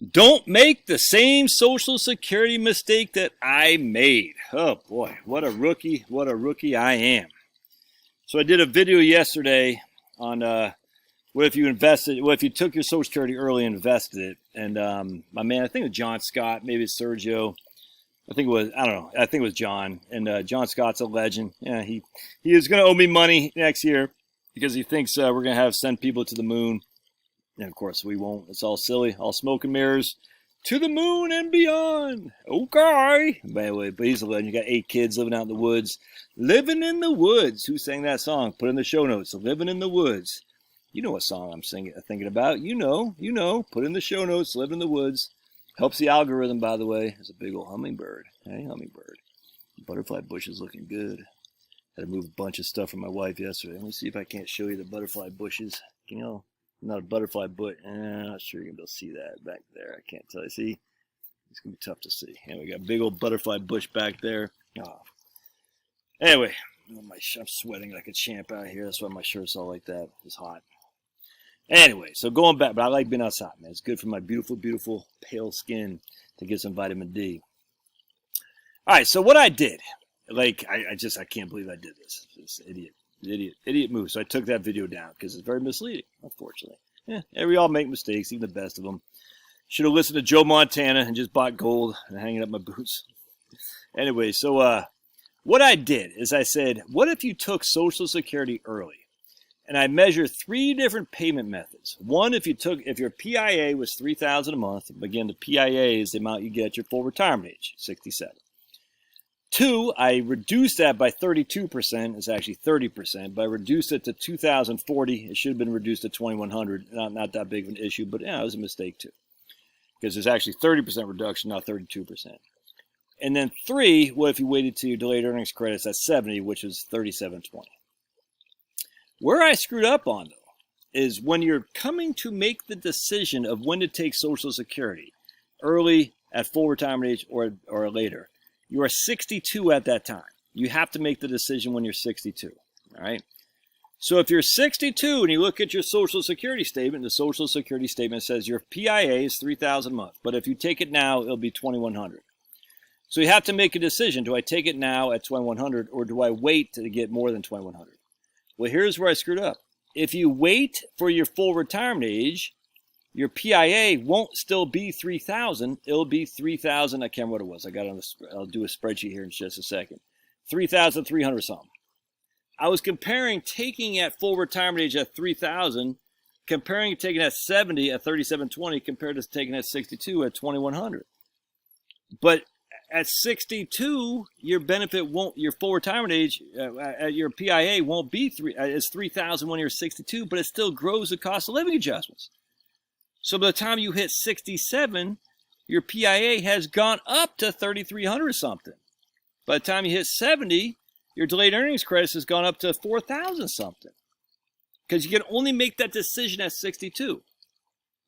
Don't make the same Social Security mistake that I made. Oh boy, what a rookie I am. So I did a video yesterday on what if you invested, what if you took your Social Security early and invested it. And my man, I think it was John Scott, maybe it's Sergio. I think it was, I don't know, I think it was John. And John Scott's a legend. Yeah, he is going to owe me money next year because he thinks we're going to send people to the moon. And of course we won't. It's all silly, all smoke and mirrors. To the moon and beyond. Okay. By the way, but he's a legend. You got 8 kids living out in the woods. Living in the woods. Who sang that song? Put in the show notes. Living in the woods. You know what song I'm thinking about. You know. Put in the show notes. Live in the woods. Helps the algorithm, by the way. There's a big old hummingbird. Hey, hummingbird. Butterfly bush is looking good. Had to move a bunch of stuff from my wife yesterday. Let me see if I can't show you the butterfly bushes. You know. Not a butterfly, but I'm not sure you're going to be able to see that back there. I can't tell you. See? It's going to be tough to see. And we got a big old butterfly bush back there. Oh. Anyway, I'm sweating like a champ out here. That's why my shirt's all like that. It's hot. Anyway, so going back, but I like being outside, man. It's good for my beautiful, beautiful pale skin to get some vitamin D. All right, so what I did, like, I can't believe I did this. This idiot move. So I took that video down because it's very misleading, unfortunately. Yeah, we all make mistakes, even the best of them. Should have listened to Joe Montana and just bought gold and hanging up my boots. Anyway, so what I did is I said, what if you took Social Security early? And I measured 3 different payment methods. One, if your PIA was $3,000 a month. Again, the PIA is the amount you get at your full retirement age, 67. 2, I reduced that by 32%. It's actually 30%, but I reduced it to 2,040. It should have been reduced to 2,100. Not that big of an issue, but yeah, it was a mistake too. Because there's actually 30% reduction, not 32%. And then 3, what if you waited to your delayed earnings credits at 70, which is 37.20. Where I screwed up on, though, is when you're coming to make the decision of when to take Social Security, early, at full retirement age, or later. You are 62 at that time. You have to make the decision when you're 62, all right? So if you're 62 and you look at your Social Security statement, the Social Security statement says your PIA is $3,000 a month, but if you take it now, it'll be $2,100. So you have to make a decision. Do I take it now at $2,100 or do I wait to get more than $2,100? Well, here's where I screwed up. If you wait for your full retirement age, your PIA won't still be $3,000. It'll be $3,000. I can't remember what it was. I got on I'll do a spreadsheet here in just a second. $3,300 something. I was comparing taking at full retirement age at $3,000, comparing taking at 70 at $37.20, compared to taking at 62 at $2,100. But at 62, your benefit won't. Your full retirement age, your PIA won't be it's $3,000 when you're 62, but it still grows the cost of living adjustments. So by the time you hit 67, your PIA has gone up to $3,300 something. By the time you hit 70, your delayed earnings credits has gone up to $4,000 something. Because you can only make that decision at 62.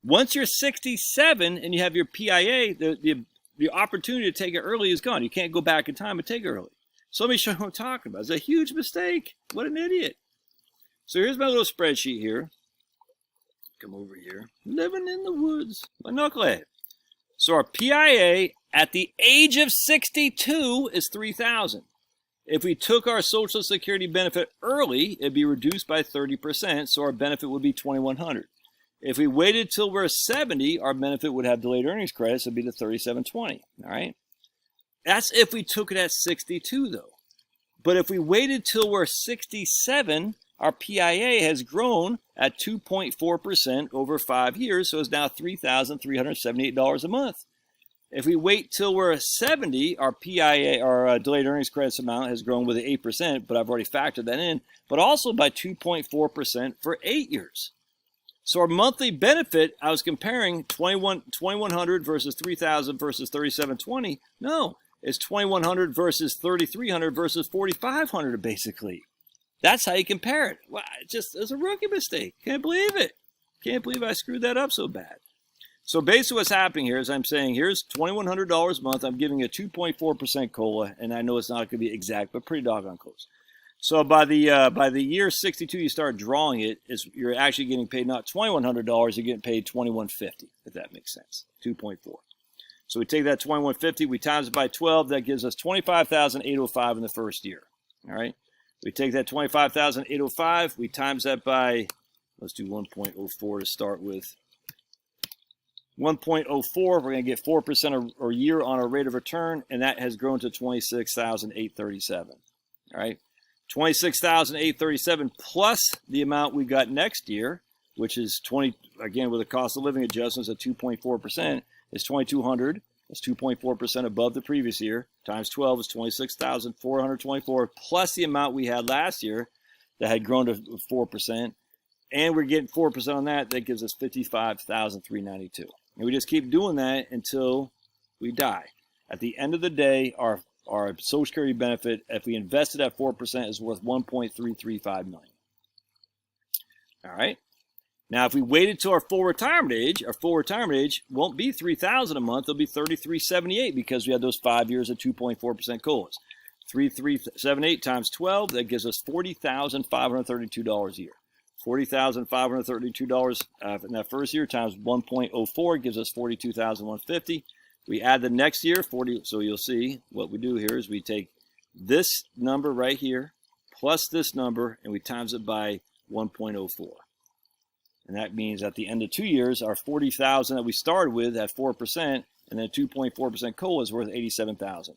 Once you're 67 and you have your PIA, the opportunity to take it early is gone. You can't go back in time and take it early. So let me show you what I'm talking about. It's a huge mistake. What an idiot. So here's my little spreadsheet here. Come over here. Living in the woods. My knucklehead. So our PIA at the age of 62 is $3,000. If we took our Social Security benefit early, it'd be reduced by 30%, so our benefit would be $2,100. If we waited till we're 70, our benefit would have delayed earnings credits. It'd be the $37.20. All right. That's if we took it at 62, though. But if we waited till we're 67, our PIA has grown at 2.4% over 5 years, so it's now $3,378 a month. If we wait till we're 70, our PIA, our delayed earnings credits amount has grown with 8%, but I've already factored that in, but also by 2.4% for 8 years. So our monthly benefit, I was comparing 2,100 versus 3,000 versus 37.20. No, it's 2,100 versus 3,300 versus 4,500 basically. That's how you compare it. Well, it's a rookie mistake. Can't believe it. Can't believe I screwed that up so bad. So basically what's happening here is I'm saying here's $2,100 a month. I'm giving a 2.4% COLA, and I know it's not going to be exact, but pretty doggone close. So by the year 62, you start drawing it. You're actually getting paid not $2,100. You're getting paid $2,150, if that makes sense. 2.4. So we take that $2,150, we times it by 12. That gives us $25,805 in the first year. All right. We take that $25,805. We times that by, let's do 1.04 to start with. 1.04, we're going to get 4% a year on our rate of return, and that has grown to $26,837. All right. $26,837 plus the amount we got next year, which is again with the cost of living adjustments at 2.4%, is $2,200. That's 2.4% above the previous year. Times 12 is $26,424 plus the amount we had last year that had grown to 4%, and we're getting 4% on that. That gives us $55,392, and we just keep doing that until we die. At the end of the day, our Social Security benefit, if we invested at 4%, is worth $1.335 million. All right. Now, if we waited till our full retirement age won't be $3,000 a month. It'll be $3,378 because we had those 5 years of 2.4% COLAs. 3,378 times 12, that gives us $40,532 a year. $40,532 in that first year times 1.04 gives us $42,150. We add the next year, 40. So you'll see what we do here is we take this number right here plus this number, and we times it by 1.04. And that means at the end of 2 years, our $40,000 that we started with at 4% and then 2.4% COLA is worth $87,000.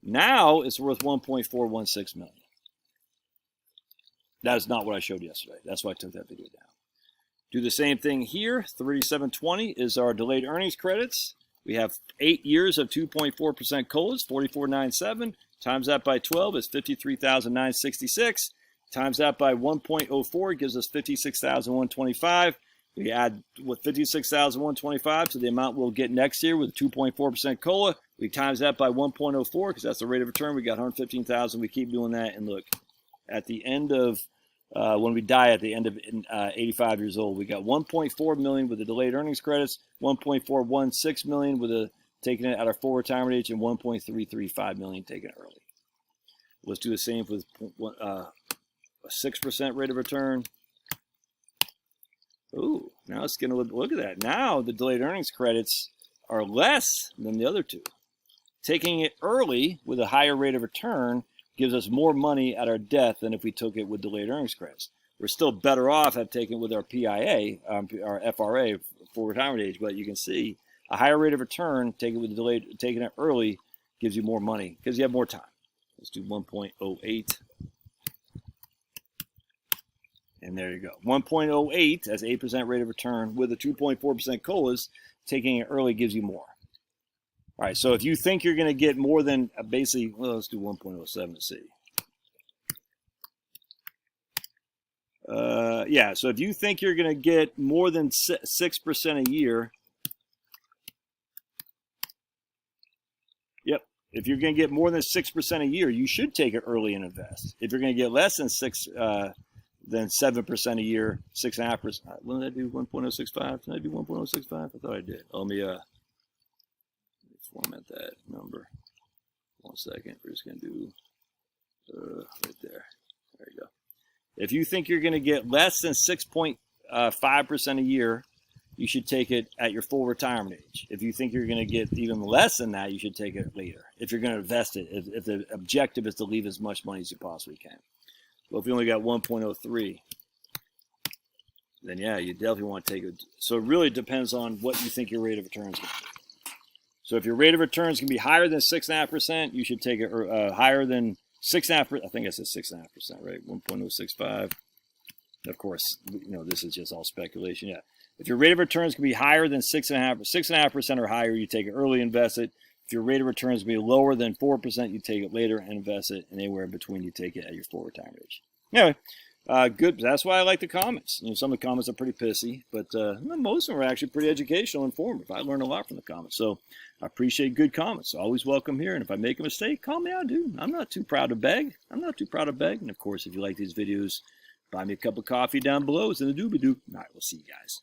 Now it's worth $1.416 million. That is not what I showed yesterday. That's why I took that video down. Do the same thing here. 3720 is our delayed earnings credits. We have 8 years of 2.4% COLAs, 4497. Times that by 12 is 53,966. Times that by 1.04 gives us 56,125. We add with 56,125 to the amount we'll get next year with 2.4% COLA. We times that by 1.04 because that's the rate of return. We got 115,000. We keep doing that, and look, at the end of when we die at the end of 85 years old, we got 1.4 million with the delayed earnings credits, 1.416 million with a taking it at our full retirement age, and 1.335 million taken early. Let's do the same with a 6% rate of return. Ooh, now it's going to look at that. Now the delayed earnings credits are less than the other two. Taking it early with a higher rate of return gives us more money at our death than if we took it with delayed earnings credits. We're still better off at taking it with our PIA, our FRA, full retirement age, but you can see a higher rate of return, taking it early, gives you more money because you have more time. Let's do 1.08. And there you go. 1.08 as 8% rate of return with a 2.4% COLAs, taking it early gives you more. All right, so if you think you're going to get more than basically, well, let's do 1.07 to see. Yeah, so if you think you're going to get more than 6% a year, yep, if you're going to get more than 6% a year, you should take it early and invest. If you're going to get less than 7% a year, 6.5%. Wouldn't that do 1.065? Did I do 1.065? I thought I did. Let me format that number. 1 second. We're just going to do right there. There you go. If you think you're going to get less than 6.5% a year, you should take it at your full retirement age. If you think you're going to get even less than that, you should take it later. If you're going to invest it, if the objective is to leave as much money as you possibly can. Well, if you only got 1.03, then yeah, you definitely want to take it. So it really depends on what you think your rate of return is going to be. So if your rate of return is going to be higher than 6.5%, you should take it, or higher than 6.5%. I think I said 6.5%, right? 1.065. Of course, this is just all speculation. Yeah. If your rate of return is going to be higher than 6.5% or higher, you take it early, invest it. If your rate of return is going to be lower than 4%, you take it later and invest it. And anywhere in between, you take it at your full retirement age. Anyway, good. That's why I like the comments. Some of the comments are pretty pissy, but most of them are actually pretty educational and informative. I learned a lot from the comments. So I appreciate good comments. Always welcome here. And if I make a mistake, call me out, dude. I'm not too proud to beg. And of course, if you like these videos, buy me a cup of coffee down below. It's in the doobie-doo. All right, we'll see you guys.